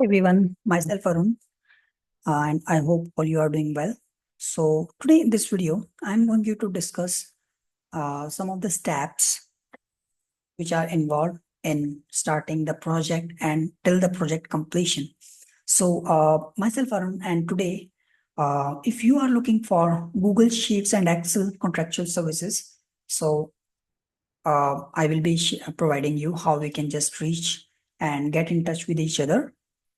Everyone, myself Arun, and I hope all you are doing well. So today in this video, I'm going you to discuss some of the steps which are involved in starting the project and till the project completion. So myself Arun, and today, if you are looking for Google Sheets and Excel contractual services, so I will be providing you how we can just reach and get in touch with each other,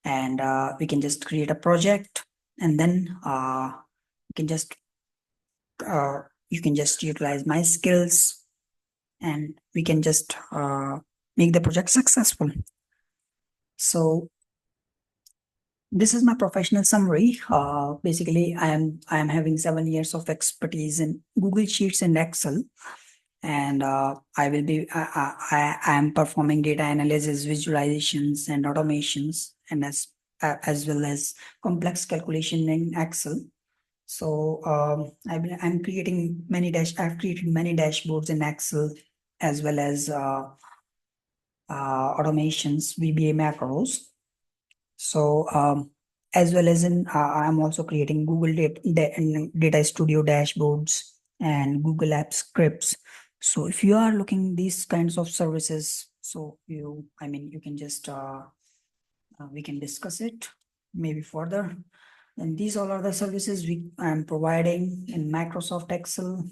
and we can just create a project, and then you can just uh, you can just utilize my skills, and we can just make the project successful. So this is my professional summary. Basically, I am having 7 years of expertise in Google Sheets and Excel, and I am performing data analysis, visualizations, and automations, and as well as complex calculation in Excel. So I'm creating I've created many dashboards in Excel, as well as automations, VBA macros. So as well as I'm also creating Google Data Studio dashboards and Google Apps scripts. So if you are looking these kinds of services, so you can just we can discuss it maybe further. And these all are the services I'm providing in Microsoft Excel,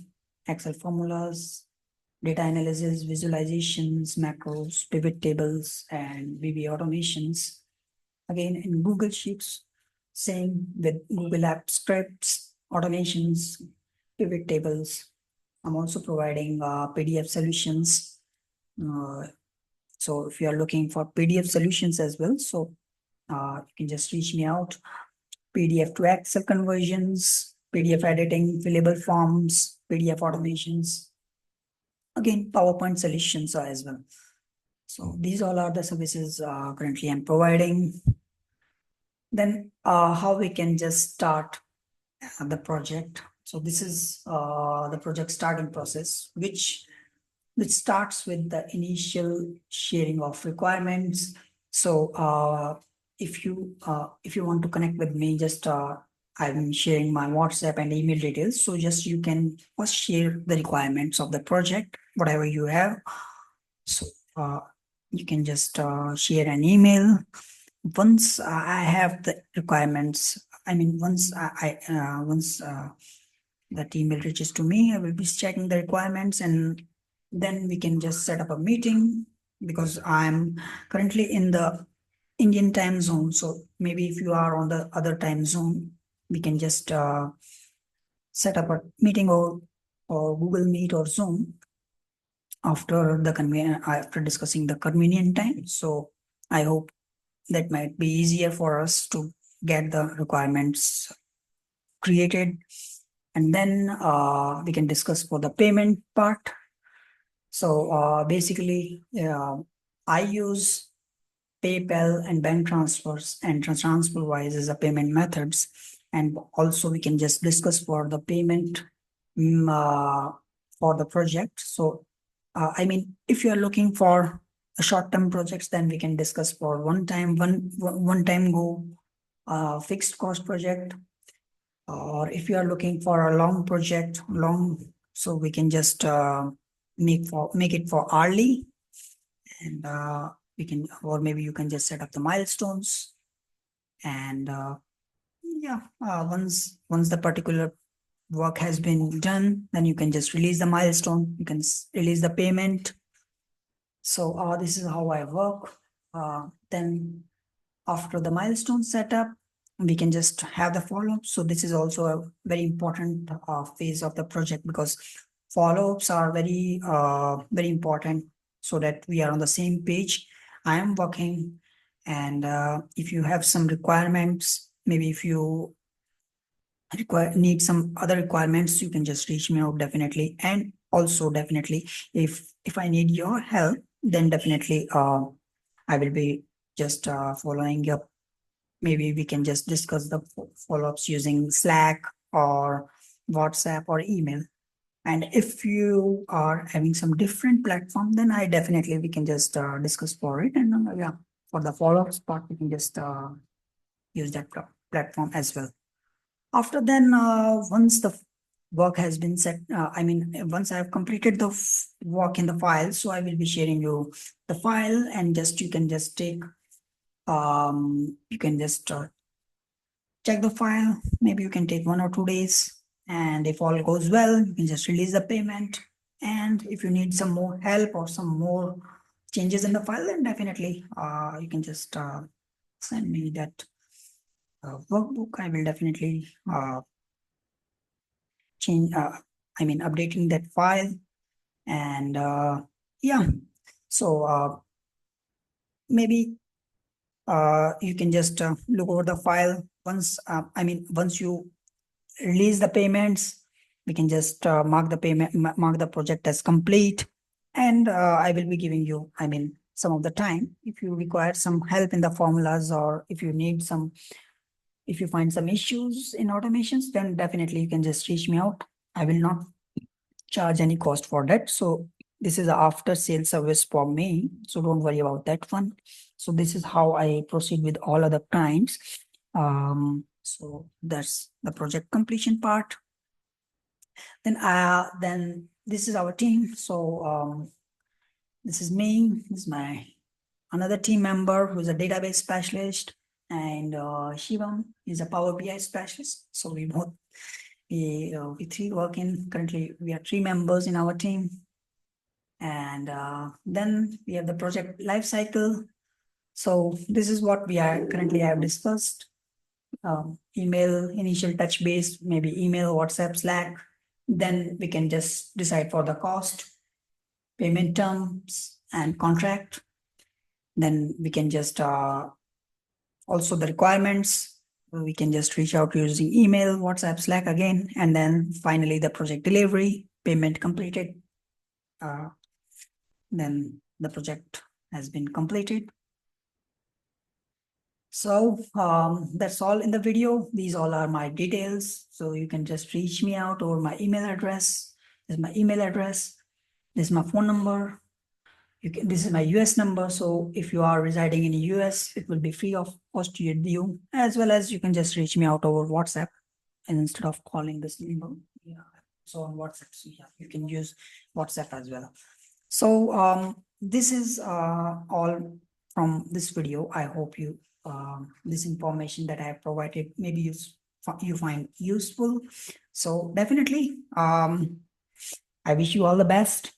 Excel formulas, data analysis, visualizations, macros, pivot tables, and VBA automations. Again, in Google Sheets, same with Google App scripts, automations, pivot tables. I'm also providing PDF solutions. Uh, so if you are looking for PDF solutions as well, so you can just reach me out. PDF to Excel conversions, PDF editing, fillable forms, PDF automations. Again, PowerPoint solutions as well. So these all are the services currently I'm providing. Then how we can just start the project. So this is the project starting process, which starts with the initial sharing of requirements. So if you want to connect with me, just I'm sharing my WhatsApp and email details. So just you can first share the requirements of the project, whatever you have. So you can just share an email. Once I have the requirements, once that email reaches to me, I will be checking the requirements, and then we can just set up a meeting, because I'm currently in the Indian time zone. So maybe if you are on the other time zone, we can just set up a meeting or Google Meet or Zoom after discussing the convenient time. So I hope that might be easier for us to get the requirements created, and then we can discuss for the payment part. So basically, I use PayPal and bank transfers and TransferWise as a payment methods, and also we can just discuss for the payment for the project. So if you are looking for a short-term projects, then we can discuss for one time go fixed cost project. Or if you are looking for a long project, so we can just make it for hourly, and we can, or maybe you can just set up the milestones, and once the particular work has been done, then you can just release the milestone. You can release the payment. So this is how I work. Then after the milestone setup, we can just have the follow-up. So this is also a very important phase of the project, because follow-ups are very important, so that we are on the same page. I am working, and if you have some requirements, maybe if you need some other requirements, you can just reach me out definitely. And also definitely, if I need your help, then definitely I will be just following up. Maybe we can just discuss the follow-ups using Slack or WhatsApp or email. And if you are having some different platform, then I definitely we can just discuss for it. And yeah, for the follow-ups part, we can just use that platform as well. After then, once the work has been set, once I have completed the work in the file, so I will be sharing you the file, and just you can just take, you can just check the file. Maybe you can take 1 or 2 days, and if all goes well, you can just release the payment. And if you need some more help or some more changes in the file, then definitely you can just send me that workbook. I will definitely change, updating that file. And yeah, so maybe you can just look over the file once, once you release the payments, we can just mark the project as complete. And I will be giving you, some of the time, if you require some help in the formulas, or if you need some, if you find some issues in automations, then definitely you can just reach me out. I will not charge any cost for that. So this is a after sales service for me. So don't worry about that one. So this is how I proceed with all other clients. So that's the project completion part. Then this is our team. So this is me. This is my another team member who is a database specialist, and Shivam is a Power BI specialist. So we three working currently. We are 3 members in our team. And then we have the project life cycle. So this is what we are currently have discussed. Email, initial touch base, maybe email, WhatsApp, Slack. Then we can just decide for the cost, payment terms, and contract. Then we can just also the requirements. We can just reach out using email, WhatsApp, Slack again. And then finally the project delivery, payment completed. Then the project has been completed. So that's all in the video. These all are my details. So you can just reach me out over my email address. This is my email address. This is my phone number. This is my US number. So if you are residing in the US, it will be free of cost to you, as well as you can just reach me out over WhatsApp, and instead of calling this number. Yeah. So on WhatsApp, so yeah, you can use WhatsApp as well. So this is all from this video. I hope you this information that I have provided maybe you find useful. So definitely I wish you all the best,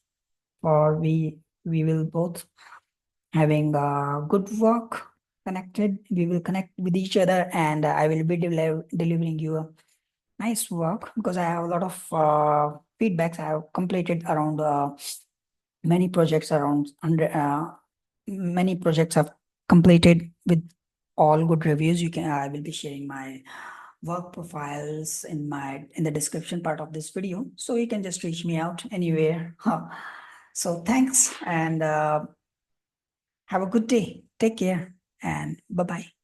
for we will both having good work connected. We will connect with each other, and I will be delivering you a nice work, because I have a lot of feedbacks. I have completed around many projects, around 100 many projects have completed with all good reviews. I will be sharing my work profiles in the description part of this video, so you can just reach me out anywhere. So thanks, and have a good day. Take care, and bye bye.